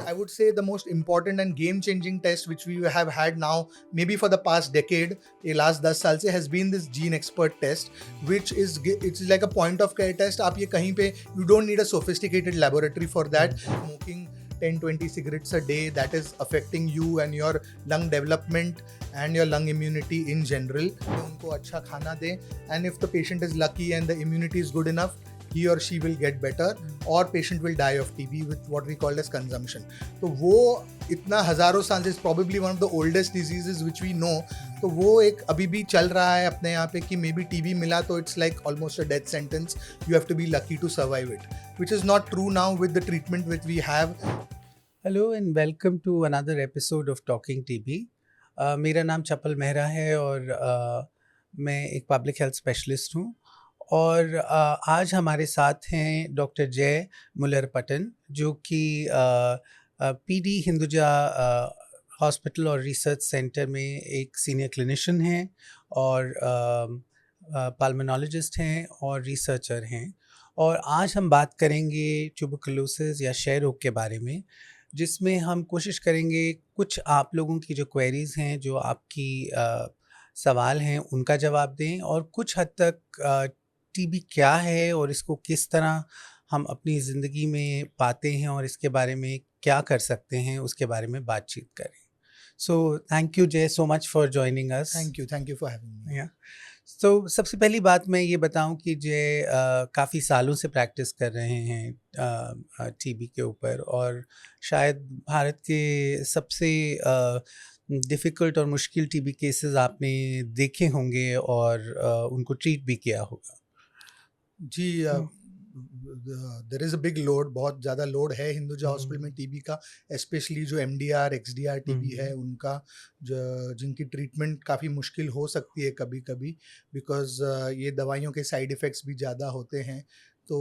I would say the most important and game-changing test which we have had now, maybe for the past decade, ये last 10 साल से, has been this Gene Expert test, which is it's like a point of care test. आप ये कहीं पे, you don't need a sophisticated laboratory for that. Smoking 10-20 cigarettes a day, that is affecting you and your lung development and your lung immunity in general. उनको अच्छा खाना दें, and if the patient is lucky and the immunity is good enough, he or she will get better, or patient will die of TB with what we call as consumption. तो वो इतना हज़ारों साल से, is probably one of the oldest diseases which we know. तो वो एक अभी भी चल रहा है अपने यहाँ पे कि मे बी TB मिला तो it's like almost a death sentence. You have to be lucky to survive it, which is not true now with the treatment which we have. Hello and welcome to another episode of talking TB. मेरा नाम चपल मेहरा है और मैं एक public health specialist हूँ और आज हमारे साथ हैं डॉक्टर जय मुलरपटन जो कि पीडी हिंदुजा हॉस्पिटल और रिसर्च सेंटर में एक सीनियर क्लिनिशियन हैं और पल्मोनोलॉजिस्ट हैं और रिसर्चर हैं। और आज हम बात करेंगे ट्यूबरकुलोसिस या क्षय रोग के बारे में, जिसमें हम कोशिश करेंगे कुछ आप लोगों की जो क्वेरीज़ हैं, जो आपकी सवाल हैं, उनका जवाब दें और कुछ हद तक टीबी क्या है और इसको किस तरह हम अपनी ज़िंदगी में पाते हैं और इसके बारे में क्या कर सकते हैं, उसके बारे में बातचीत करें। सो थैंक यू जय सो much for joining us. Thank you for having me. तो सबसे पहली बात मैं ये बताऊं कि जय काफ़ी सालों से प्रैक्टिस कर रहे हैं टीबी के ऊपर और शायद भारत के सबसे डिफ़िकल्ट और मुश्किल टीबी केसेस आपने देखे होंगे और उनको ट्रीट भी किया होगा। जी, there is a big load, बहुत ज़्यादा लोड है हिंदुजा हॉस्पिटल में टीबी का, स्पेशली जो MDR XDR टीबी है उनका, जिनकी ट्रीटमेंट काफ़ी मुश्किल हो सकती है कभी कभी, बिकॉज ये दवाइयों के साइड इफ़ेक्ट्स भी ज़्यादा होते हैं। तो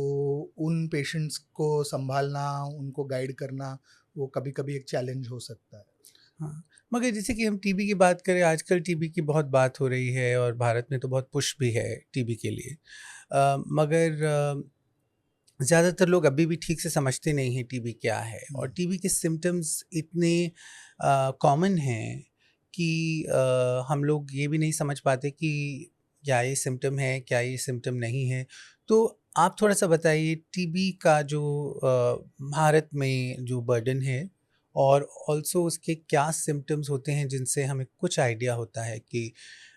उन पेशेंट्स को संभालना, उनको गाइड करना, वो कभी कभी एक चैलेंज हो सकता है। हाँ, मगर जैसे कि हम टीबी की बात करें, आजकल टीबी की बहुत बात हो रही है और भारत में तो बहुत पुश भी है टीबी के लिए, मगर ज़्यादातर लोग अभी भी ठीक से समझते नहीं हैं टीबी क्या है और टीबी के सिम्टम्स इतने कॉमन हैं कि हम लोग ये भी नहीं समझ पाते कि क्या ये सिम्टम है, क्या ये सिम्टम नहीं है। तो आप थोड़ा सा बताइए टीबी का जो भारत में जो बर्डन है और ऑल्सो उसके क्या सिम्टम्स होते हैं जिनसे हमें कुछ आइडिया होता है कि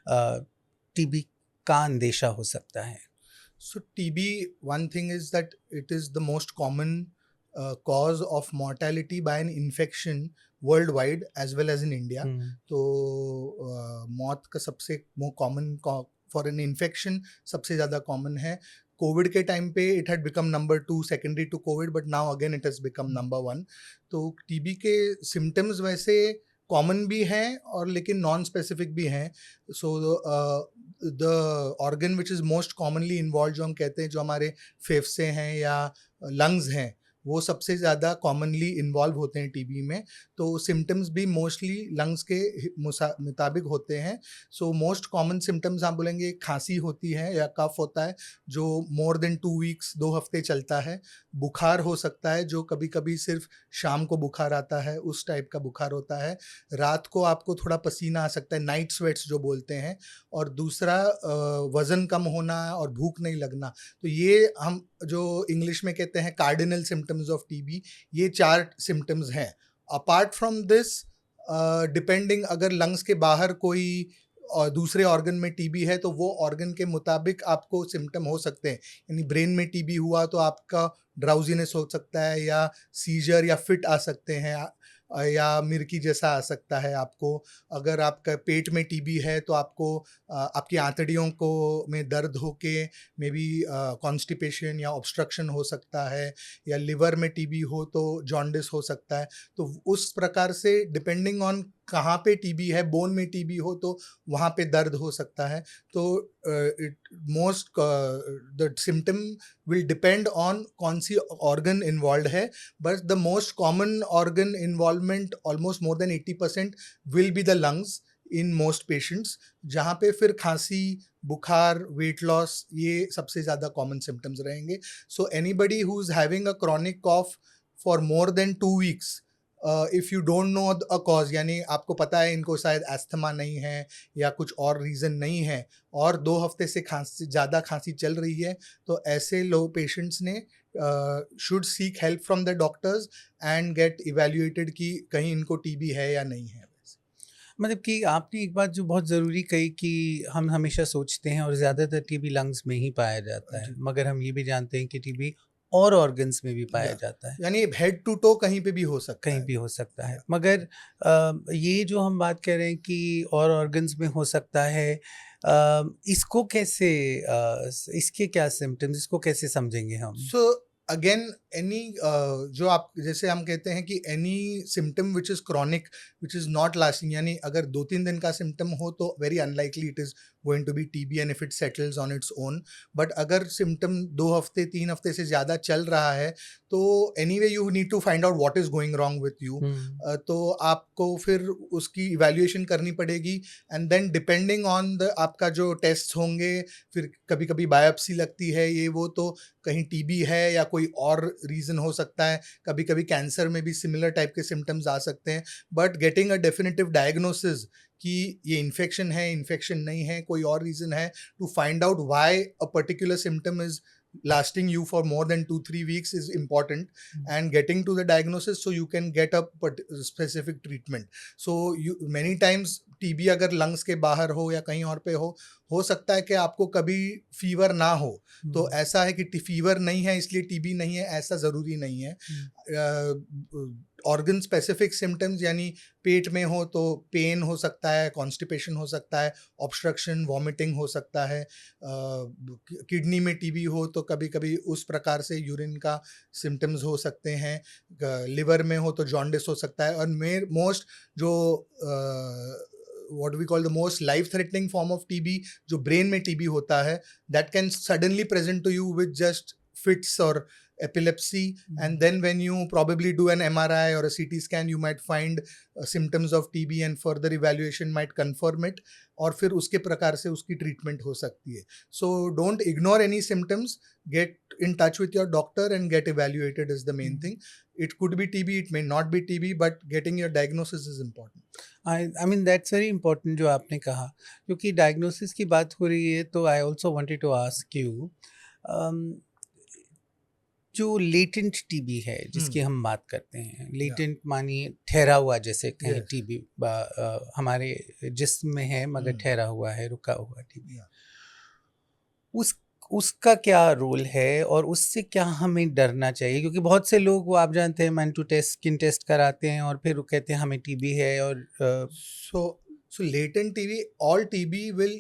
टीबी का अंदेशा हो सकता है। So TB, one thing is that it is the most common cause of mortality by an infection worldwide as well as in India. तो मौत का सबसे कॉमन फॉर एन इन्फेक्शन सबसे ज़्यादा कॉमन है। कोविड के टाइम पे it had become number 2 secondary to COVID, but now again it has become number 1। तो टीबी के सिम्टम्स वैसे कॉमन भी हैं और लेकिन नॉन स्पेसिफिक भी हैं। So the organ which is most commonly involve, जो हम कहते हैं, जो हमारे फेफड़े हैं या लंग्स हैं, वो सबसे ज़्यादा कॉमनली इन्वॉल्व होते हैं टीबी में। तो सिम्टम्स भी मोस्टली लंग्स के मुताबिक होते हैं। सो मोस्ट कॉमन सिम्टम्स आप बोलेंगे, खांसी होती है या कफ होता है जो मोर देन 2 वीक्स, 2 हफ्ते चलता है। बुखार हो सकता है जो कभी कभी सिर्फ शाम को बुखार आता है, उस टाइप का बुखार होता है। रात को आपको थोड़ा पसीना आ सकता है, नाइट स्वेट्स जो बोलते हैं। और दूसरा वज़न कम होना और भूख नहीं लगना। तो ये हम जो इंग्लिश में कहते हैं कार्डिनल सिम्टम्स ऑफ टीबी, ये 4 सिम्टम्स हैं। अपार्ट फ्रॉम दिस, डिपेंडिंग, अगर लंग्स के बाहर कोई और दूसरे ऑर्गन में टीबी है तो वो ऑर्गन के मुताबिक आपको सिम्टम हो सकते हैं। यानी ब्रेन में टीबी हुआ तो आपका ड्राउजीनेस हो सकता है या सीजर या फिट आ सकते हैं या मिर्की जैसा आ सकता है आपको। अगर आपका पेट में टीबी है तो आपको आपकी आंतड़ियों को में दर्द होके मे बी कॉन्स्टिपेशन या ऑब्स्ट्रक्शन हो सकता है, या लिवर में टीबी हो तो जॉन्डिस हो सकता है। तो उस प्रकार से डिपेंडिंग ऑन कहाँ पे टीबी है, बोन में टीबी हो तो वहाँ पे दर्द हो सकता है। तो the symptom will depend on कौन सी ऑर्गन इन्वॉल्व है, but the most common organ involvement almost more than 80% will be the lungs in most patients, जहाँ पे फिर खांसी, बुखार, वेट लॉस, ये सबसे ज़्यादा कॉमन सिम्टम्स रहेंगे। So anybody who is having a chronic cough for more than 2 weeks, if you don't know a cause, यानी आपको पता है इनको शायद एस्थमा नहीं है या कुछ और रीज़न नहीं है और 2 हफ्ते से ज़्यादा खांसी चल रही है, तो ऐसे लोग पेशेंट्स ने should seek help from the doctors and get evaluated कि कहीं इनको टीबी है या नहीं है। मतलब कि आपने एक बात जो बहुत ज़रूरी कही कि हम हमेशा सोचते हैं और ज़्यादातर टीबी लंग्स में ही पाया जाता है, जी। मगर हम ये भी जानते हैं कि टीबी और ऑर्गन्स में भी पाया या जाता है, यानी हेड टू टो कहीं पे भी हो सकता कहीं है। भी हो सकता है। या मगर ये जो हम बात कर रहे हैं कि और ऑर्गन्स में हो सकता है, इसको कैसे इसके क्या सिम्पटम्स, इसको कैसे समझेंगे हम? सो अगेन एनी जो आप जैसे हम कहते हैं कि any symptom which is chronic which is not lasting, यानी अगर 2-3 दिन का सिम्टम हो तो very unlikely it is going to be TB and if it settles on its own. But अगर सिम्टम 2 हफ्ते 3 हफ्ते से ज़्यादा चल रहा है तो anyway you need to find out what is going wrong with you. हुँ, तो आपको फिर उसकी इवैल्यूएशन करनी पड़ेगी and then depending on the आपका जो टेस्ट होंगे, फिर कभी कभी बायोप्सी लगती है ये वो, तो कहीं टीबी है या कोई और रीज़न हो सकता है। कभी कभी कैंसर में भी सिमिलर टाइप के सिम्टम्स आ सकते हैं। But getting a definitive diagnosis कि ये इन्फेक्शन है, इन्फेक्शन नहीं है, कोई और रीज़न है, to find out why a particular symptom is lasting you for more than 2-3 weeks is important, hmm, and getting to the diagnosis so you can get a specific treatment. So you many times TB अगर lungs के बाहर हो या कहीं और पे हो सकता है कि आपको कभी फीवर ना हो, तो हुँ, ऐसा है कि फीवर नहीं है इसलिए टीबी नहीं है, ऐसा ज़रूरी नहीं है। हुँ, ऑर्गन स्पेसिफिक सिम्टम्स यानी पेट में हो तो पेन हो सकता है, कॉन्स्टिपेशन हो सकता है, ऑब्स्ट्रक्शन वॉमिटिंग हो सकता है। किडनी में टीबी हो तो कभी कभी उस प्रकार से यूरिन का सिम्टम्स हो सकते हैं। लिवर में हो तो जॉन्डिस हो सकता है, और मोस्ट जो what we call the most life threatening form of TB जो ब्रेन में टीबी होता है, that can suddenly present to you with just fits or epilepsy, and then when you probably do an MRI or a CT scan you might find symptoms of TB and further evaluation might confirm it, और फिर उसके प्रकार से उसकी treatment हो सकती है। So don't ignore any symptoms, get in touch with your doctor and get evaluated is the main hmm. thing. It could be TB, it may not be TB, but getting your diagnosis is important. I mean that's very important जो आपने कहा, क्योंकि diagnosis की बात हो रही है तो I also wanted to ask you, जो लेटेंट टीबी है जिसकी हम बात करते हैं, Yeah. लेटेंट मानिए ठहरा हुआ, जैसे कहें Yes. टीबी हमारे जिस्म में है मगर ठहरा हुआ है, रुका हुआ टीबी, Yeah. उस उसका क्या रोल है और उससे क्या हमें डरना चाहिए? क्योंकि बहुत से लोग, वो आप जानते हैं, Mantoux test, skin test कराते हैं और फिर वो कहते हैं हमें टीबी है, और So latent TB, all TB will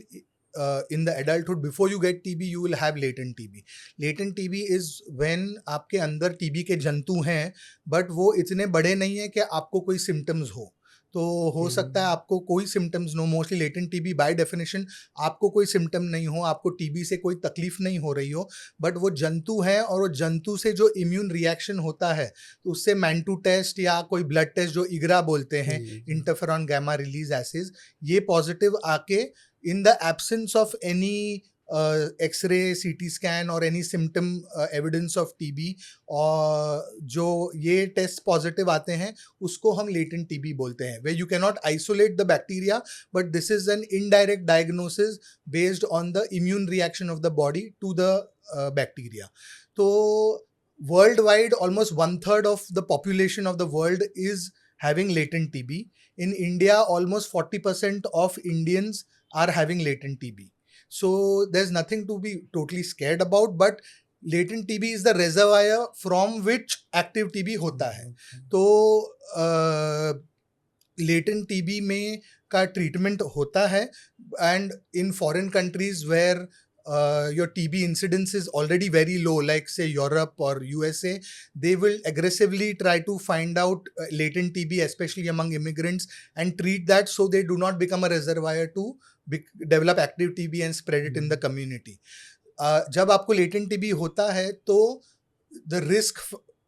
in the adulthood, before you get TB, you will have latent TB. Latent TB is when आपके अंदर TB के जंतु हैं, बट वो इतने बड़े नहीं है कि आपको कोई सिम्टम्स हो। तो हो सकता है आपको कोई symptoms no, mostly latent TB by definition आपको कोई सिम्टम नहीं हो, आपको टीबी से कोई तकलीफ नहीं हो रही हो, बट वो जंतु है और वो जंतु से जो इम्यून रिएक्शन होता है, तो उससे मैंटू टेस्ट या कोई ब्लड टेस्ट जो इग्रा बोलते हैं, इंटरफेरॉन गामा रिलीज एसिड, ये पॉजिटिव आके in the absence of any x-ray, CT scan or any symptom evidence of TB, और जो ये टेस्ट पॉजिटिव आते हैं उसको हम latent TB बोलते हैं, where you cannot isolate the bacteria but this is an indirect diagnosis based on the immune reaction of the body to the bacteria. तो worldwide almost 1/3 of the population of the world is having latent TB. In India almost 40% of Indians are having latent TB. So there's nothing to be totally scared about, but latent TB is the reservoir from which active TB होता है। तो latent TB में का treatment होता है, and in foreign countries where your TB incidence is already very low, like say Europe or USA, they will aggressively try to find out latent TB, especially among immigrants, and treat that so they do not become a reservoir to develop active TB and spread it in the community. जब आपको latent TB होता है तो the risk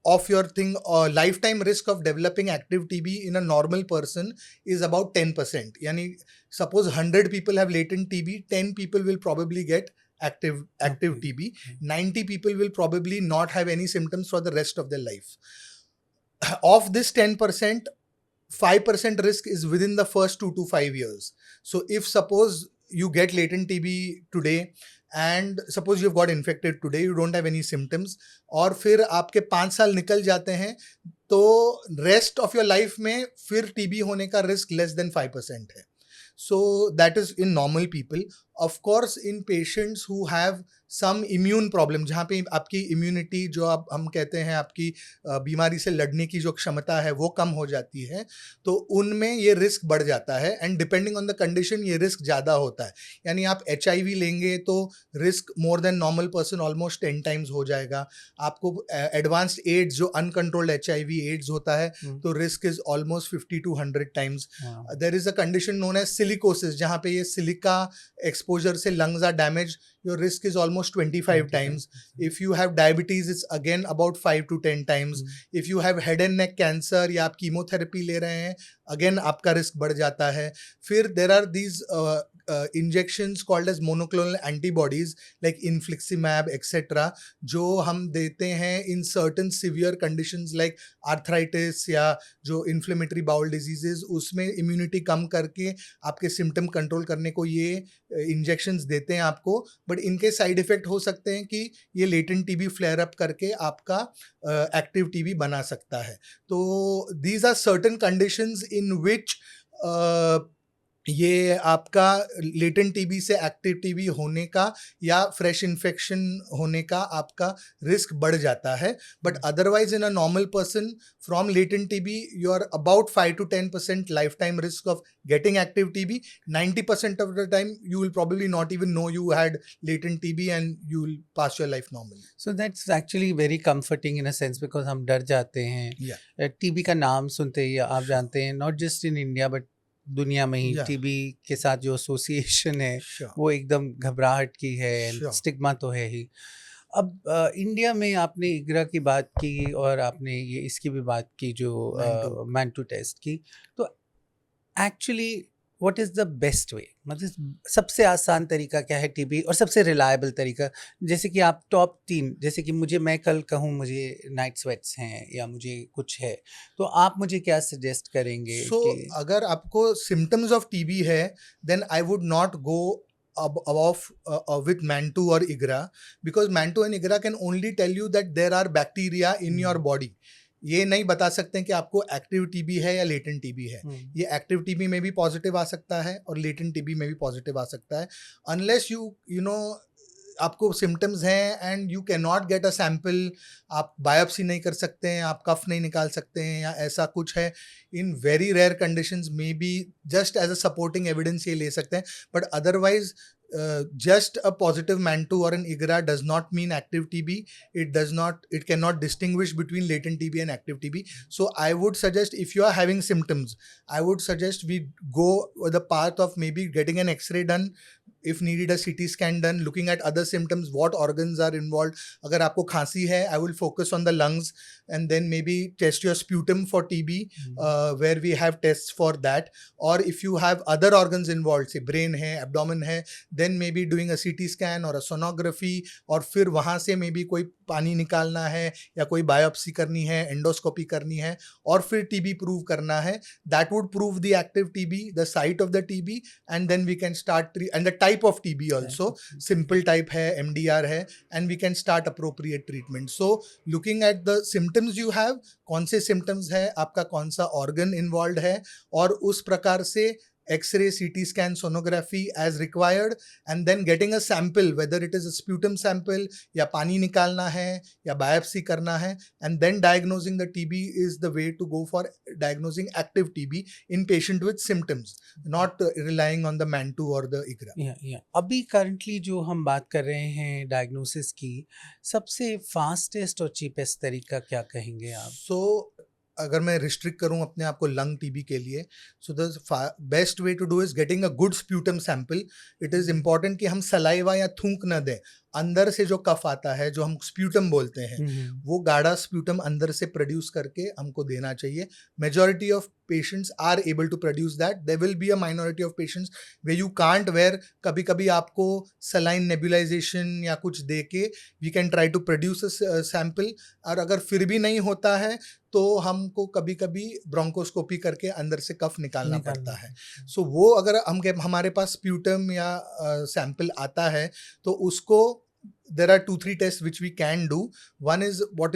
of your thing, lifetime risk of developing active TB in a normal person is about 10%. यानी suppose 100 people have latent TB, 10 people will probably get active Okay. TB, 90 people will probably not have any symptoms for the rest of their life. of this 10%, 5% risk is within the first 2 to 5 years. So if suppose you get latent TB today and suppose you've got infected today, you don't have any symptoms, और फिर आपके 5 साल निकल जाते हैं, तो rest of your life में फिर टीबी होने का रिस्क लेस देन 5% है. So that is in normal people. Of course, in patients who have some immune problem, जहाँ पे आपकी इम्यूनिटी जो आप हम कहते हैं आपकी बीमारी से लड़ने की जो क्षमता है वो कम हो जाती है, तो उनमें ये रिस्क बढ़ जाता है. And depending on the condition ये रिस्क ज़्यादा होता है. यानी आप HIV लेंगे तो risk more than normal person almost 10 times हो जाएगा. आपको एडवांस्ड एड्स जो अनकंट्रोल्ड HIV एड्स होता है तो risk is almost 50 to 100 times. There is a condition known as silicosis, जहाँ पे ये सिलिका एक्सपोजर से lungs are damaged, your risk is almost 25 times. If you have diabetes, it's again about 5 to 10 times. If you have head and neck cancer या आप chemotherapy ले रहे हैं, again आपका रिस्क बढ़ जाता है. फिर there are these injections called as monoclonal antibodies like infliximab etc. जो हम देते हैं in certain severe conditions like arthritis या जो inflammatory bowel diseases, उसमें immunity कम करके आपके symptom control करने को ये इंजेक्शंस देते हैं आपको. बट इनके साइड इफेक्ट हो सकते हैं कि ये लेटेंट टीबी फ्लेयर अप करके आपका एक्टिव टीबी बना सकता है. तो these are certain conditions in which ये आपका लेटेंट टीबी से एक्टिव टीबी होने का या फ्रेश इन्फेक्शन होने का आपका रिस्क बढ़ जाता है. But otherwise in a normal person from latent TB you are about 5 to 10% lifetime risk of getting active TB. 90% of the time you will probably not even know you had latent TB and you will pass your life normally. So that's actually very comforting in a sense because हम डर जाते हैं. TB का नाम सुनते ही आप जानते हैं not just in India but दुनिया में ही TB के साथ जो एसोसिएशन है वो एकदम घबराहट की है, स्टिग्मा तो है ही. अब इंडिया में आपने इग्रा की बात की और आपने ये इसकी भी बात की जो मैंटू टेस्ट की. तो actually what is the best वे, मतलब सबसे आसान तरीका क्या है टीबी और सबसे रिलायबल तरीका? जैसे कि आप टॉप 3, जैसे कि मैं कल कहूँ मुझे नाइट स्वेट्स हैं या मुझे कुछ है, तो आप मुझे क्या सजेस्ट करेंगे? कि अगर आपको सिम्टम्स ऑफ टीबी है then I would not go with Mantoux or IGRA, because Mantoux and IGRA can only tell you that there are bacteria in your body. ये नहीं बता सकते हैं कि आपको एक्टिव टीबी है या लेटेंट टीबी है. ये एक्टिव टीबी में भी पॉजिटिव आ सकता है और लेटेंट टीबी में भी पॉजिटिव आ सकता है. अनलेस यू नो आपको सिम्टम्स हैं and you can not get a sample, आप बायोप्सी नहीं कर सकते हैं, आप कफ नहीं निकाल सकते हैं या ऐसा कुछ है, इन वेरी रेयर कंडीशंस में भी just as a supporting evidence ये ले सकते हैं. But otherwise just a positive Mantoux or an IGRA does not mean active TB. It cannot distinguish between latent TB and active TB. So I would suggest, if you are having symptoms, I would suggest we go the path of maybe getting an X-ray done, if needed a CT scan done, looking at other symptoms, what organs are involved. अगर आपको खांसी है, I will focus on the lungs and then maybe test your sputum for TB, where we have tests for that. Or if you have other organs involved, say brain है, abdomen है, then maybe doing a CT scan or a sonography, और फिर वहाँ से maybe कोई पानी निकालना है या कोई बायोप्सी करनी है, एंडोस्कोपी करनी है और फिर टीबी प्रूव करना है. That would prove the active TB, the site of the TB, and then we can start and the type of TB also. Simple type है, MDR है, and we can start appropriate treatment. So looking at the symptoms you have, कौन से symptoms है, आपका कौन सा organ involved है, और उस प्रकार से X-ray, CT scan, sonography as required, and then getting a sample, whether it is a sputum sample या पानी निकालना है या biopsy करना है, and then diagnosing the TB is the way to go for diagnosing active TB in patient with symptoms, not relying on the Mantoux or the IGRA. अभी currently जो हम बात कर रहे हैं diagnosis की, सबसे fastest और cheapest तरीका क्या कहेंगे आप? So अगर मैं रिस्ट्रिक्ट करूं अपने आप को लंग टीबी के लिए, so the best way to do is getting a good sputum sample. It is important कि हम सलाइवा या थूक न दें. अंदर से जो कफ आता है, जो हम स्प्यूटम बोलते हैं, वो गाढ़ा स्प्यूटम अंदर से प्रोड्यूस करके हमको देना चाहिए. Majority of patients are able to produce that. There will be a minority of patients way you can't, where कभी कभी आपको सलाइन नेबुलाइजेशन या कुछ दे के we can try to produce a sample. और अगर फिर भी नहीं होता है तो हमको कभी कभी ब्रोंकोस्कोपी करके अंदर से कफ निकालना पड़ता है. सो वो अगर हमारे पास स्प्यूटम या सैंपल आता है तो उसको there are 2-3 tests which we can do. One is what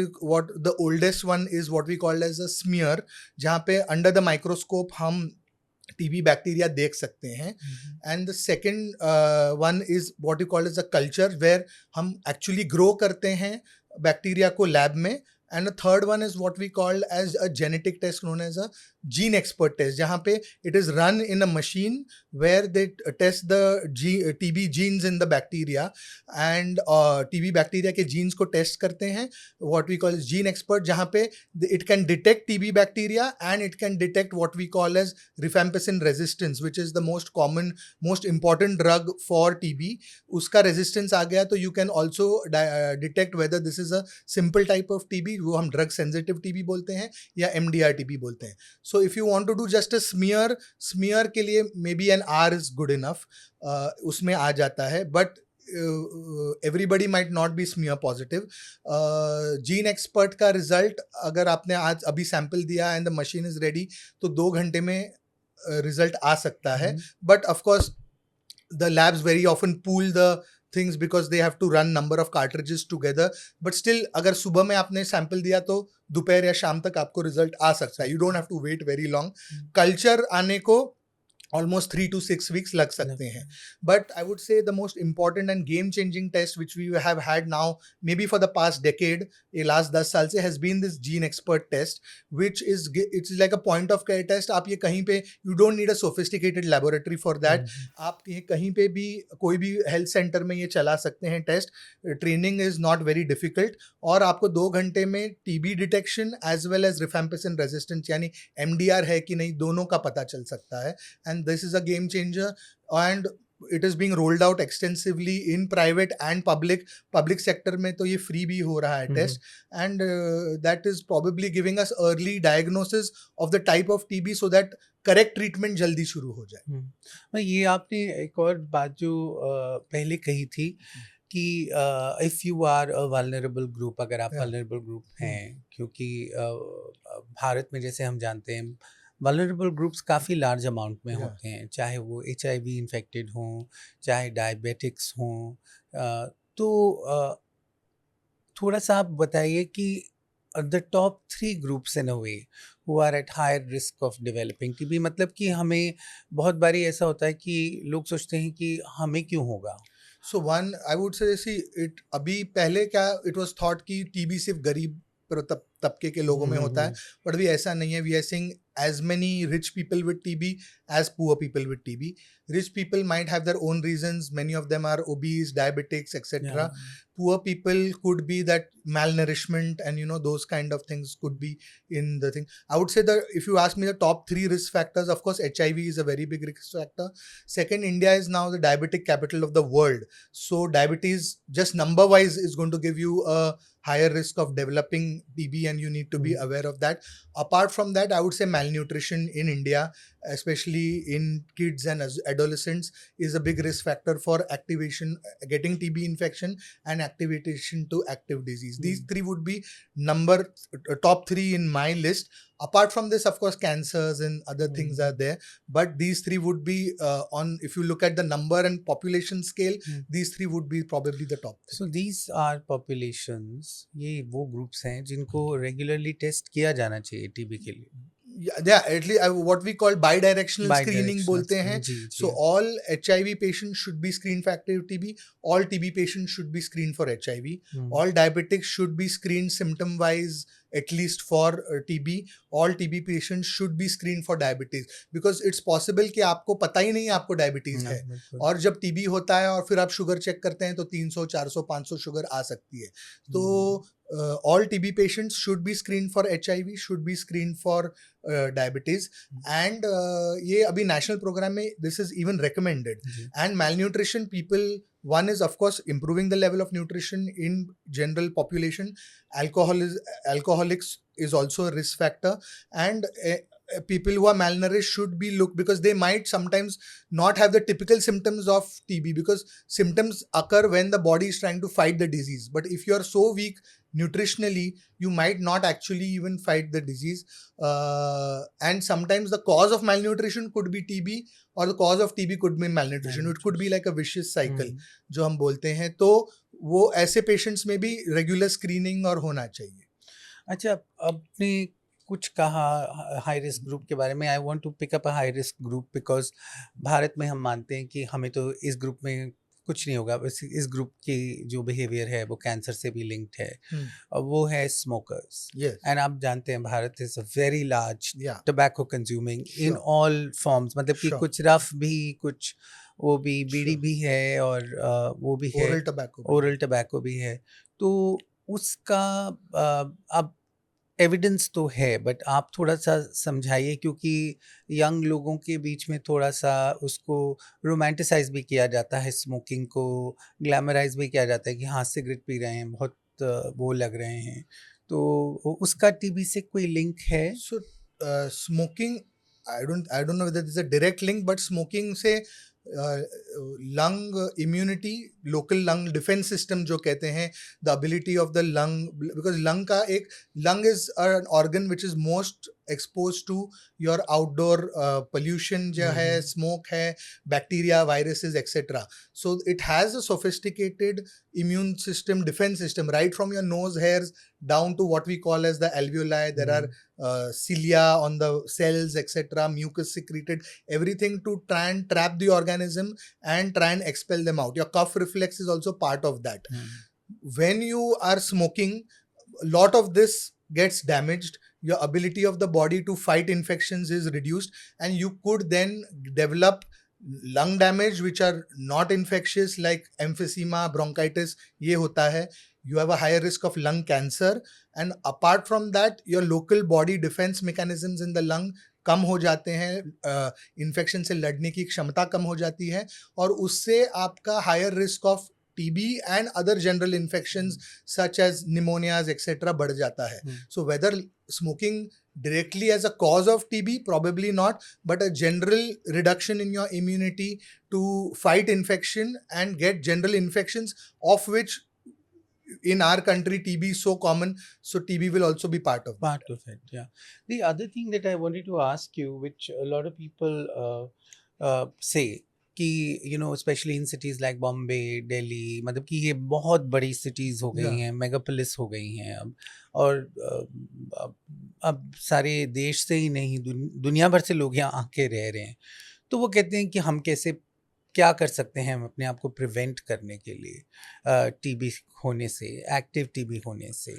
the oldest one is what we call as a smear, जहाँ पे under the microscope हम टीबी बैक्टीरिया देख सकते हैं. And the second one is what you call as a culture, where हम actually grow करते हैं bacteria को लैब में. And the third one is what we called as a genetic test known as a GeneXpert test, जहाँ पे it is run in a machine where they test the TB genes in the bacteria. And TB bacteria के jeans को test करते हैं, what we call GeneXpert, जहाँ पे it can detect TB bacteria and it can detect what we call as rifampicin resistance, which is the most common most important drug for TB. उसका resistance आ गया तो you can also detect whether this is a simple type of TB, वो हम drug sensitive TB बोलते हैं या MDR TB बोलते हैं. So if you want to do just a smear के लिए maybe an hour is good enough, उसमें आ जाता है. But everybody might not be smear positive. Gene expert का रिजल्ट अगर आपने आज अभी सैंपल दिया and the machine is ready तो 2 घंटे में रिजल्ट आ सकता है. But of course the labs very often pool the things because they have to run number of cartridges together. But still अगर सुबह में आपने सैंपल दिया तो दोपहर या शाम तक आपको रिजल्ट आ सकता है. You don't have to wait very long. Culture आने को almost 3 to 6 weeks लग सकते हैं. But I would say the most important and game changing test which we have had now maybe for the past decade, ये last 10 साल से, has been this gene expert test, which is it's like a point of care test. आप ये कहीं पे you don't need a sophisticated laboratory for that. आप ये कहीं पे भी कोई भी हेल्थ सेंटर में ये चला सकते हैं test. Training is not very difficult और आपको 2 घंटे में TB detection as well as rifampicin resistance यानी एमडीआर है कि नहीं दोनों का पता चल सकता है. And this is a game changer and it is being rolled out extensively in private and public sector में तो ये free भी हो रहा है test. And that is probably giving us early diagnosis of the type of TB so that correct treatment जल्दी शुरू हो जाए. ये आपने एक और बात जो पहले कही थी कि if you are a vulnerable group, अगर आप वल्नरेबल ग्रुप हैं, क्योंकि भारत में जैसे हम जानते हैं वल्नरेबल ग्रुप्स काफ़ी लार्ज अमाउंट में होते हैं, चाहे वो HIV इन्फेक्टेड हों, चाहे डायबिटिक्स हों. तो थोड़ा सा आप बताइए कि the top 3 groups in a way who are at higher risk of developing TB. मतलब कि हमें बहुत बारी ऐसा होता है कि लोग सोचते हैं कि हमें क्यों होगा. So one, I would say, see, it अभी पहले क्या it was thought कि TB सिर्फ गरीब तबके के लोगों में होता है, but अभी ऐसा नहीं है. We are seeing as many rich people with TB as poor people with TB. Rich people might have their own reasons. Many of them are obese, diabetics, etc. Poor people could be that malnourishment and those kind of things could be in the thing. I would say that if you ask me the top 3 risk factors, of course HIV is a very big risk factor. Second, India is now the diabetic capital of the world. So diabetes just number wise is going to give you a higher risk of developing TB and you need to be aware of that. Apart from that, I would say malnutrition in India, especially in kids and adolescents, is a big risk factor for activation, getting TB infection and activation to active disease. These 3 would be top 3 in my list. Apart from this, of course, cancers and other things are there, but these 3 would be on, if you look at the number and population scale, these 3 would be probably the top 3. So these are populations, ये वो groups हैं जिनको regularly test किया जाना चाहिए TB के लिए. Yeah, at least what we call bidirectional screening बोलते हैं. So all HIV patients should be screened for active TB. All TB patients should be screened for HIV. All diabetics should be screened symptom wise at least for TB. All TB patients should be screened for diabetes because it's possible कि आपको पता ही नहीं है आपको diabetes है और जब TB होता है और फिर आप शुगर चेक करते हैं तो 300, 400, 500 शुगर आ सकती है. तो all TB patients should be screened for HIV, should be screened for diabetes. And ये अभी national program में this is even recommended. And malnutrition people, one is of course improving the level of nutrition in general population. Alcoholics is also a risk factor, and people who are malnourished should be looked, because they might sometimes not have the typical symptoms of TB, because symptoms occur when the body is trying to fight the disease. But if you are so weak nutritionally, you might not actually even fight the disease. And sometimes the cause of malnutrition could be TB, or the cause of TB could be malnutrition. It could be like a vicious cycle, जो हम बोलते हैं. तो वो ऐसे patients में भी regular screening और होना चाहिए. अच्छा, आपने कुछ कहा हाई रिस्क ग्रुप के बारे में. I want to pick up a high risk group because Bharat में हम मानते हैं कि हमें तो इस ग्रुप में कुछ नहीं होगा. बस इस ग्रुप की जो बिहेवियर है वो कैंसर से भी लिंक्ड है. और वो है स्मोकर्स. एंड आप जानते हैं Bharat is a very large tobacco consuming in all forms. मतलब कि कुछ रफ भी, कुछ वो भी बीड़ी भी है, और वो भी है ओरल टोबैको भी है. तो उसका अब एविडेंस तो है, बट आप थोड़ा सा समझाइए, क्योंकि यंग लोगों के बीच में थोड़ा सा उसको रोमांटिसाइज भी किया जाता है, स्मोकिंग को ग्लैमराइज भी किया जाता है कि हाँ सिगरेट पी रहे हैं, बहुत वो लग रहे हैं. तो उसका टीबी से कोई लिंक है? So smoking, I don't know whether this a direct link, but smoking से lung immunity, local lung defence system जो कहते हैं, the ability of the lung, because lung is an organ which is most exposed to your outdoor pollution जो है, smoke है, bacteria, viruses, etc. So it has a sophisticated immune system, defense system, right from your nose hairs down to what we call as the alveoli. There are cilia on the cells, etc., mucus secreted, everything to try and trap the organism and try and expel them out. Your cough reflex is also part of that. When you are smoking, a lot of this gets damaged. Your ability of the body to fight infections is reduced, and you could then develop lung damage which are not infectious, like emphysema, bronchitis. ये होता है. You have a higher risk of lung cancer, and apart from that, your local body defense mechanisms in the lung कम हो जाते हैं, infection से लड़ने की क्षमता कम हो जाती है, और उससे आपका higher risk of TB and other general infections such as pneumonias etc. बढ़ जाता है. So whether smoking directly as a cause of TB, probably not, but a general reduction in your immunity to fight infection and get general infections, of which in our country TB is so common, so TB will also be part of it. Yeah. The other thing that I wanted to ask you, which a lot of people say, कि you know specially in cities like Bombay, Delhi, मतलब कि ये बहुत बड़ी cities हो गई हैं, Megapolis हो गई हैं अब, और अब सारे देश से ही नहीं दुनिया भर से लोग यहाँ आके रह रहे हैं. तो वो कहते हैं कि हम कैसे, क्या कर सकते हैं हम अपने आप को प्रिवेंट करने के लिए टीबी होने से, एक्टिव टीबी होने से.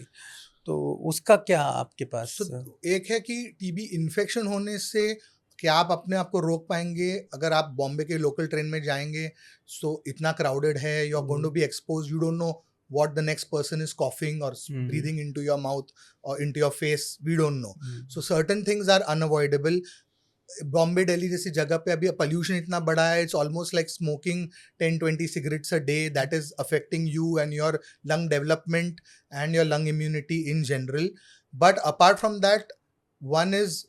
तो उसका क्या आपके पास? एक है कि टीबी इन्फेक्शन होने से क्या आप अपने आप को रोक पाएंगे? अगर आप बॉम्बे के लोकल ट्रेन में जाएंगे, सो इतना क्राउडेड है, you are going to be expose, you don't know what the next person is coughing or breathing into your mouth or into your face, we don't know. So certain things are unavoidable. Bombay, Delhi जैसी जगह पे अभी pollution इतना बड़ा है, it's almost like smoking 10-20 cigarettes a day. That is affecting you and your lung development and your lung immunity in general. But apart from that, one is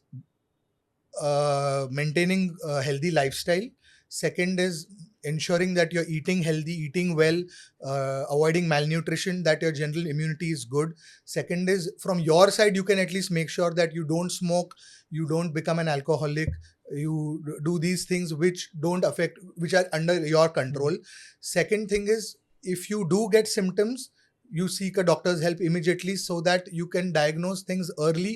maintaining a healthy lifestyle. Second is ensuring that you're eating healthy, eating well, avoiding malnutrition, that your general immunity is good. Second is, from your side, you can at least make sure that you don't smoke, you don't become an alcoholic, you do these things which don't affect, which are under your control. Second thing is, if you do get symptoms, you seek a doctor's help immediately so that you can diagnose things early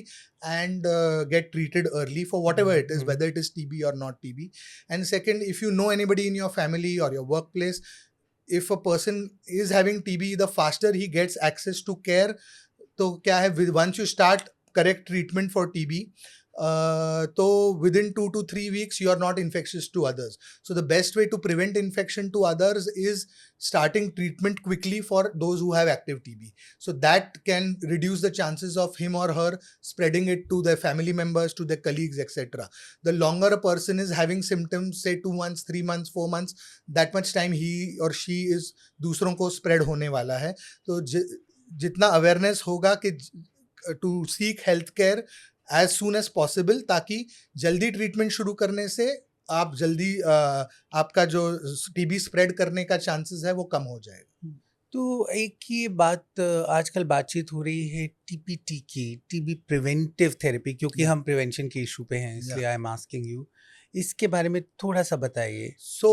and get treated early for whatever it is, whether it is TB or not TB. And second, if you know anybody in your family or your workplace, if a person is having TB, the faster he gets access to care. तो क्या है, once you start correct treatment for TB, so within 2 to 3 weeks you are not infectious to others. So the best way to prevent infection to others is starting treatment quickly for those who have active TB. So that can reduce the chances of him or her spreading it to their family members, to their colleagues, etc. The longer a person is having symptoms, say 2 months, 3 months, 4 months, that much time he or she is दूसरों को spread होने वाला है. तो जितना awareness होगा कि to seek health care as soon as possible, ताकि जल्दी ट्रीटमेंट शुरू करने से आप जल्दी आपका जो टीबी स्प्रेड करने का चांसेस है वो कम हो जाएगा। तो एक ये बात आजकल बातचीत हो रही है टीपीटी की, टीबी प्रिवेंटिव थेरेपी, क्योंकि Yeah. हम प्रिवेंशन के इशू पे हैं, इसलिए आई एम आस्किंग यू, इसके बारे में थोड़ा सा बताइए। सो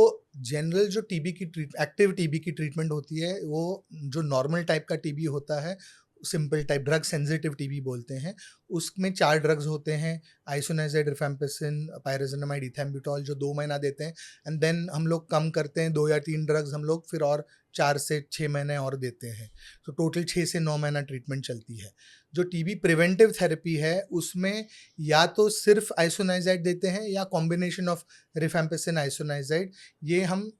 जनरल जो टीबी की एक्टिव टीबी की ट्रीटमेंट होती है, वो जो नॉर्मल टाइप का टीबी होता है, simple type drug sensitive TB बोलते हैं, उसमें 4 ड्रग्स होते हैं, आइसोनाइज़ाइड, रिफेम्पिसिन, पायराज़ोनामाइड, इथेम्बुटोल, जो 2 महीना देते हैं, एंड देन हम लोग कम करते हैं, 2 या 3 ड्रग्स हम लोग फिर और 4 से 6 महीने और देते हैं, तो टोटल 6 से 9 महीना ट्रीटमेंट चलती है। जो टीबी प्रिवेंटिव थेरेपी है, उसमें या तो सिर्फ आइसोनाइज़ाइड देते हैं या कॉम्बिनेशन ऑफ रिफेम्पिसिन आइसोनाइज़ाइड, ये हम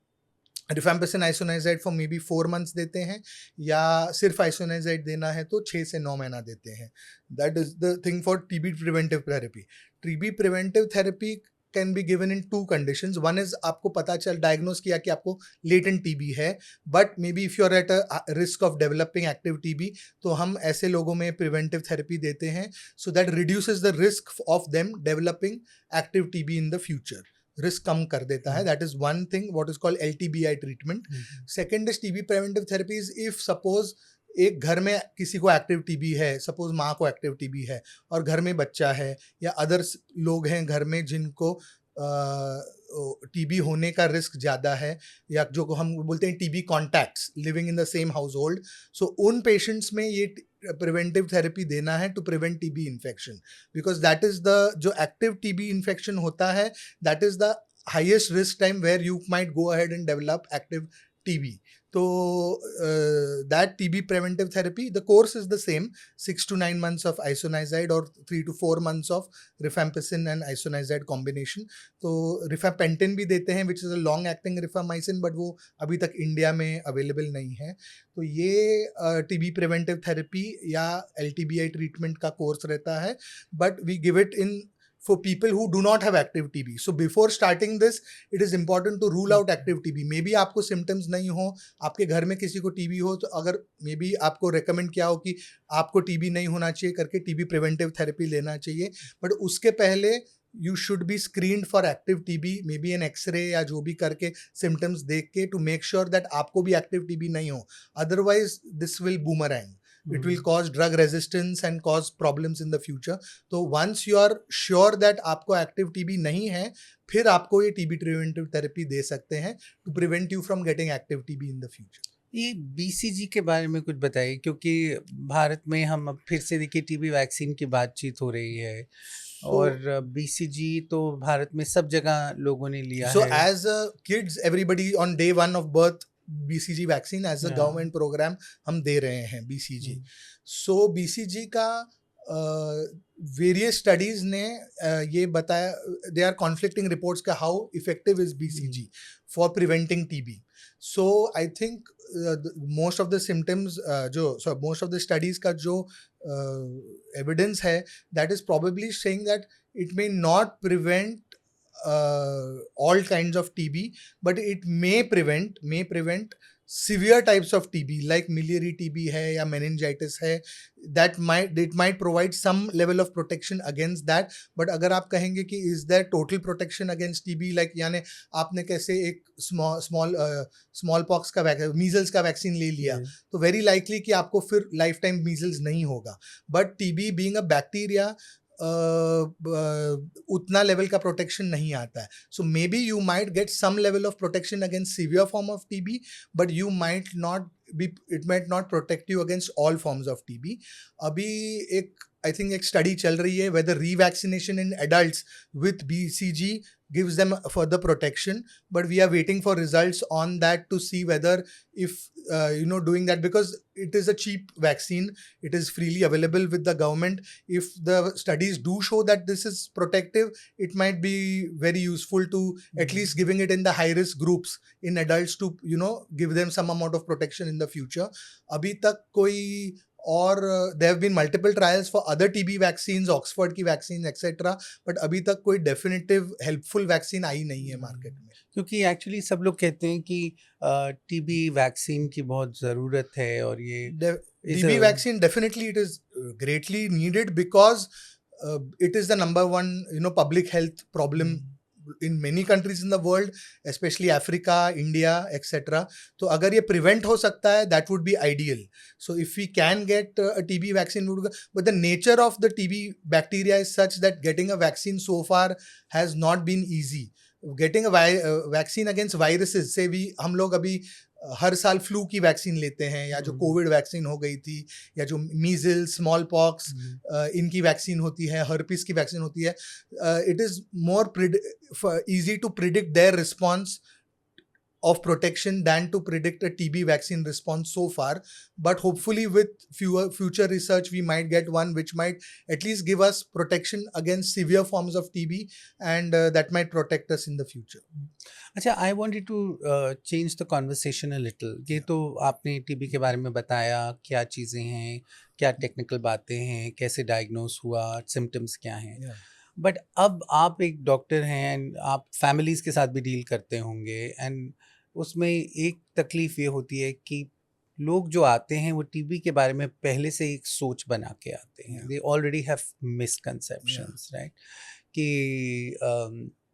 rifampicin isoniazid for maybe 4 months देते हैं, या सिर्फ आइसोनाइज़ाइड देना है तो 6 से 9 महीना देते हैं। That is the thing for TB preventive therapy. TB preventive therapy can be given in 2 conditions. One is आपको पता चल डायग्नोज किया कि आपको लेटेंट टीबी है, but may be if you are at a risk of developing active TB, तो हम ऐसे लोगों में प्रिवेंटिव थेरेपी देते हैं, so that reduces the risk of them developing active TB in the future. Risk कम कर देता है। That is one thing what is called LTBI treatment. Second is TB preventive therapies. If suppose एक घर में किसी को एक्टिव टीबी है, suppose माँ को एक्टिव टीबी है और घर में बच्चा है, या अदर्स लोग हैं घर में जिनको टीबी होने का रिस्क ज़्यादा है, या जो हम बोलते हैं TB contacts living in the same household, so उन पेशेंट्स में ये प्रिवेंटिव थेरेपी देना है to prevent TB infection, because that is the जो एक्टिव टीबी इन्फेक्शन होता है, that is the highest risk time where you might go ahead and develop active TB. So that TB preventive therapy, the course is the same, 6 to 9 months of isoniazid or 3 to 4 months of rifampicin and isoniazid combination. तो rifampicin भी देते हैं, which is a long acting rifamycin, but वो अभी तक India में available नहीं है. तो ये TB preventive therapy या LTBI ट्रीटमेंट का कोर्स रहता है, but we give it in for people who do not have active TB. So before starting this, it is important to rule out active TB. Maybe आपको symptoms नहीं हो, आपके घर में किसी को TB हो, तो अगर maybe आपको recommend किया हो कि आपको TB नहीं होना चाहिए करके TB preventive therapy लेना चाहिए, but उसके पहले you should be screened for active TB, maybe an X-ray या जो भी करके symptoms देख के to make sure that आपको भी active TB नहीं हो. Otherwise, this will boomerang. It will cause drug resistance and cause problems in the future. तो once you are sure that आपको active TB नहीं है, फिर आपको ये TB preventive therapy दे सकते हैं to prevent you from getting active TB in the future. ये BCG के बारे में कुछ बताइए, क्योंकि भारत में हम अब फिर से देखिए TB वैक्सीन की बातचीत हो रही है, और BCG तो भारत में सब जगह लोगों ने लिया है. So as kids, everybody on day 1 of birth, BCG vaccine as a government program हम दे रहे हैं BCG. सो BCG का वेरियस स्टडीज ने ये बताया, दे आर कॉन्फ्लिक्टिंग रिपोर्ट्स का how effective is BCG for preventing TB. So I think most of the symptoms most of the studies का जो एविडेंस है, that is probably saying that it may not prevent all kinds of TB, but it may prevent severe types of TB like miliary TB है या meningitis है, that might provide some level of protection against that. But अगर आप कहेंगे कि is there total protection against TB, like यानी आपने कैसे एक small pox का measles का वैक्सीन ले लिया, तो very likely कि आपको फिर लाइफ टाइम measles नहीं होगा. But TB being a bacteria, उतना लेवल का प्रोटेक्शन नहीं आता है. So maybe you might get some level of protection against severe form of TB, but you might not be, it might not protect you against all forms of TB. अभी I think एक study चल रही है whether revaccination in adults with BCG gives them further protection, but we are waiting for results on that to see whether if doing that, because it is a cheap vaccine, it is freely available with the government. If the studies do show that this is protective, it might be very useful to at least giving it in the high risk groups in adults to give them some amount of protection in the future. अभी तक कोई और there have been multiple trials for other TB vaccines, Oxford की vaccine etcetera, but अभी तक कोई definitive helpful vaccine आई नहीं है मार्केट में. क्योंकि एक्चुअली सब लोग कहते हैं कि TB वैक्सीन की बहुत ज़रूरत है, और ये TB vaccine definitely it is greatly needed, because it is the number one, public health problem in many countries in the world, especially Africa, India, etc. तो अगर ये prevent हो सकता है, that would be ideal. So if we can get a TB vaccine, but the nature of the TB bacteria is such that getting a vaccine so far has not been easy. Getting a vaccine against viruses, say हम लोग अभी हर साल flu की vaccine लेते हैं, या जो Covid vaccine हो गई थी, या जो मीजल्स, स्मॉल पॉक्स, इनकी वैक्सीन होती है, हर्पिस की वैक्सीन होती है, it is more easy to predict their response of protection than to predict a TB vaccine response so far. But hopefully with future research, we might get one which might at least give us protection against severe forms of TB, and that might protect us in the future. अच्छा, I wanted to change the conversation a little. ये तो आपने TB के बारे में बताया, क्या चीज़ें हैं, क्या टेक्निकल बातें हैं, कैसे डायग्नोस हुआ, सिम्टम्स क्या हैं. बट अब आप एक डॉक्टर हैं एंड आप फैमिलीज़ के साथ भी डील करते होंगे, एंड उसमें एक तकलीफ़ ये होती है कि लोग जो आते हैं वो टीबी के बारे में पहले से एक सोच बना के आते हैं. They already have misconceptions, right? कि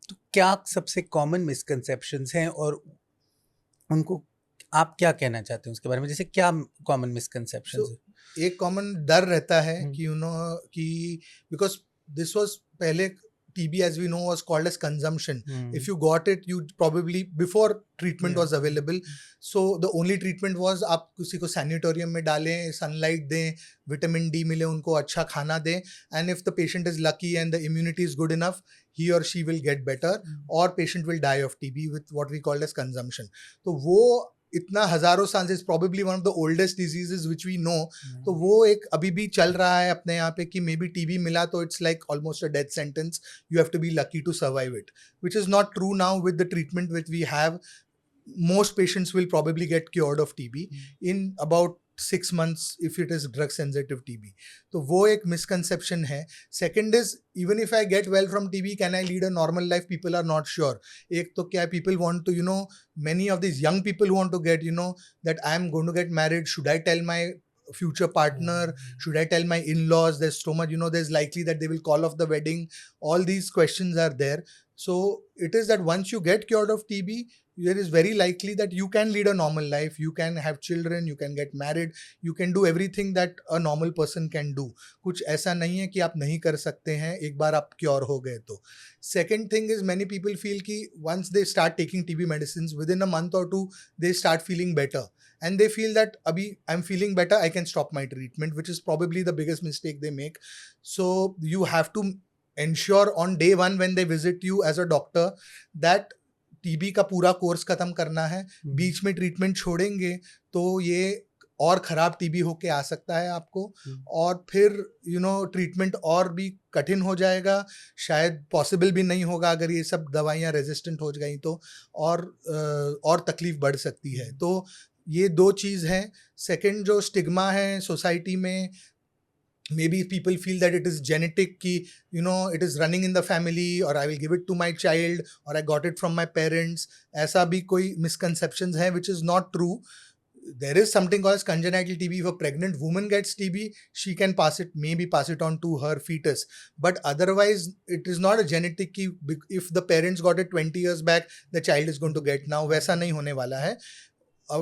तो क्या सबसे कॉमन मिसकंसेप्शंस हैं, और उनको आप क्या कहना चाहते हैं उसके बारे में? जैसे क्या कॉमन मिसकंसेप्शंस हैं? एक कॉमन डर रहता है कि कि बिकॉज दिस वाज पहले TB, as we know, was called as consumption. If you got it, you probably, before treatment was available, so the only treatment was आप किसी को sanatorium में डालें, sunlight दें, vitamin D मिले उनको, अच्छा खाना दें, and if the patient is lucky and the immunity is good enough, he or she will get better, or patient will die of TB with what we call as consumption. तो वो इतना हजारों साल is probably one of the oldest diseases which we know. तो वो एक अभी भी चल रहा है अपने यहाँ पे कि मे बी टीबी मिला तो it's like almost a death sentence, you have to be lucky to survive it, which is not true now. With the treatment which we have, most patients will probably get cured of TB in about 6 months if it is drug sensitive TB. तो वो एक misconception है. Second is, even if I get well from TB, can I lead a normal life? People are not sure. एक तो क्या, people want to, many of these young people want to get, that I am going to get married. Should I tell my future partner? Should I tell my in-laws? There's so much, there's likely that they will call off the wedding. All these questions are there. So it is that once you get cured of TB, there is very likely that you can lead a normal life, you can have children, you can get married, you can do everything that a normal person can do. कुछ ऐसा नहीं है कि आप नहीं कर सकते हैं एक बार आप क्योर हो गए तो. Second thing is, many people feel कि once they start taking TB medicines, within a month or two they start feeling better, and they feel that abhi I'm feeling better, I can stop my treatment, which is probably the biggest mistake they make. So you have to ensure on day one when they visit you as a doctor that TB का पूरा course खत्म करना है. बीच में treatment छोड़ेंगे तो ये और ख़राब टीबी होके आ सकता है आपको, और फिर ट्रीटमेंट और भी कठिन हो जाएगा, शायद पॉसिबल भी नहीं होगा अगर ये सब दवाइयाँ रेजिस्टेंट हो गई तो, और तकलीफ बढ़ सकती है. तो ये दो चीज़ हैं. सेकंड जो स्टिग्मा है सोसाइटी में, maybe people feel that it is genetic, ki it is running in the family, or I will give it to my child, or I got it from my parents. ऐसा भी कोई misconceptions है, which is not true. There is something called as congenital TB. If a pregnant woman gets TB, she can maybe pass it on to her fetus. But otherwise, it is not a genetic ki if the parents got it 20 years back, the child is going to get now. वैसा नहीं होने वाला है.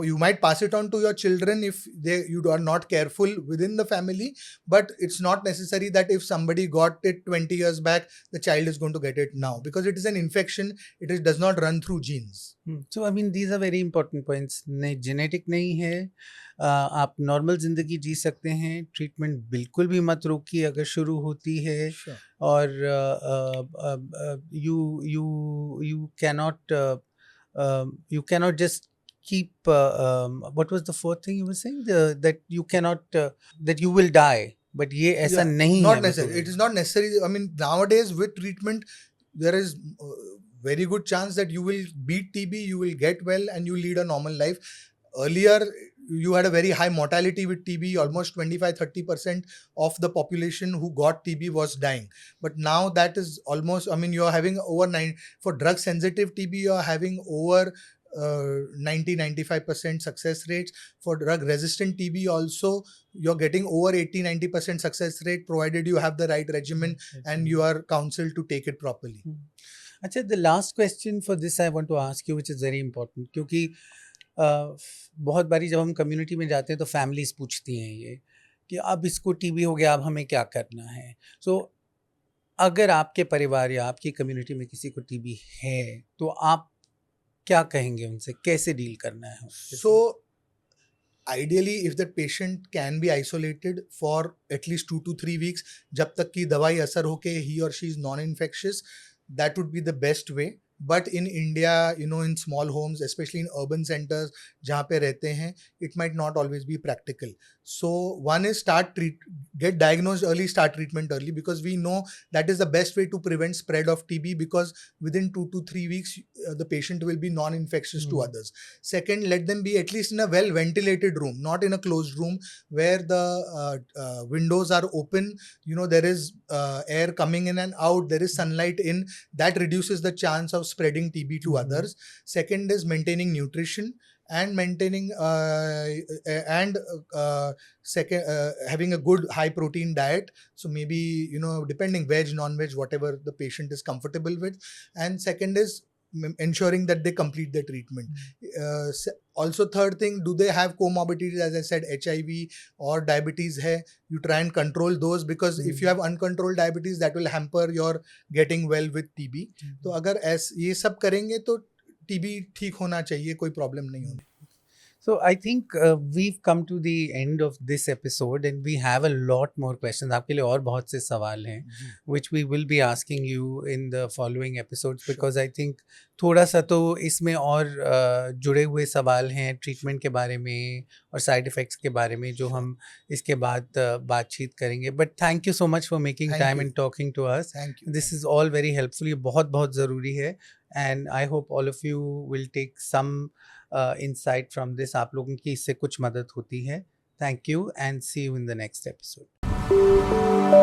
You might pass it on to your children if you are not careful within the family, but it's not necessary that if somebody got it 20 years back, the child is going to get it now, because it is an infection. It does not run through genes. So I mean, these are very important points. नहीं, genetic नहीं है. आप normal ज़िंदगी जी सकते हैं. Treatment बिल्कुल भी मत रोकिए अगर शुरू होती है. Sure. और you cannot just keep what was the fourth thing you were saying, that you cannot that you will die, but ये ऐसा नहीं not है. necessary. It is not necessary. I mean, nowadays with treatment there is very good chance that you will beat TB, you will get well, and you lead a normal life. Earlier you had a very high mortality with TB. Almost 25-30% of the population who got TB was dying. But now that is almost, I mean, you're having over 9 for drug sensitive TB, you're having over 90-95% success rates. For drug resistant TB also, you're getting over 80-90% success rate provided you have the right regimen and you are counseled to take it properly. अच्छा, the last question for this I want to ask you which is very important, क्योंकि बहुत बारी जब हम community में जाते हैं तो फैमिलीज पूछती हैं ये कि अब इसको टीबी हो गया, अब हमें क्या करना है. सो अगर आपके परिवार या आपकी कम्युनिटी में किसी को टीबी है तो आप क्या कहेंगे उनसे, कैसे डील करना है उसके साथ? So ideally if that patient can be isolated for at least 2 to 3 weeks, जब तक की दवाई असर होके he or she is non-infectious, that would be the best way. But in India, you know, in small homes, especially in urban centers जहाँ पे रहते हैं, it might not always be practical. So one is get diagnosed early, start treatment early, because we know that is the best way to prevent spread of TB, because within 2 to 3 weeks the patient will be non-infectious to others. Second, let them be at least in a well ventilated room, not in a closed room where the windows are open, you know, there is air coming in and out, there is sunlight in, that reduces the chance of spreading TB to others. Second is maintaining nutrition and maintaining having a good high protein diet. So maybe, you know, depending veg, non-veg, whatever the patient is comfortable with. And second is ensuring that they complete the treatment. Also third thing, do they have comorbidities? As I said, HIV or diabetes hai, you try and control those, because if you have uncontrolled diabetes, that will hamper your getting well with TB. तो अगर ये सब करेंगे तो TB ठीक होना चाहिए, कोई प्रॉब्लम नहीं होनी. So I think we've come to the end of this episode and we have a lot more questions. आपके लिए और बहुत से सवाल हैं which we will be asking you in the following episodes, because I think थोड़ा सा तो इसमें और जुड़े हुए सवाल हैं ट्रीटमेंट के बारे में और साइड इफ़ेक्ट्स के बारे में जो हम इसके बाद बातचीत करेंगे. But thank you so much for making time and talking to us. This is all very helpful. ये बहुत बहुत ज़रूरी है and I hope all of you will take some insight from this. आप लोगों की इससे कुछ मदद होती है. Thank you and see you in the next episode.